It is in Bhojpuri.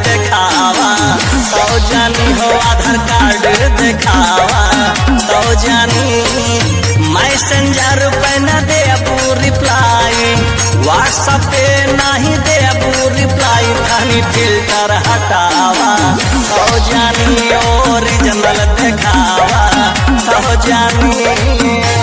दिखावा तो जानी हो, आधार कार्ड दिखावा तो जानी। मैसेंजर पे न देबू रिप्लाई, व्हाट्सएप पे नहीं देबू रिप्लाई, खाली फिल्टर हटावा तो जानी, ओरिजिनल दिखावा तो जानी।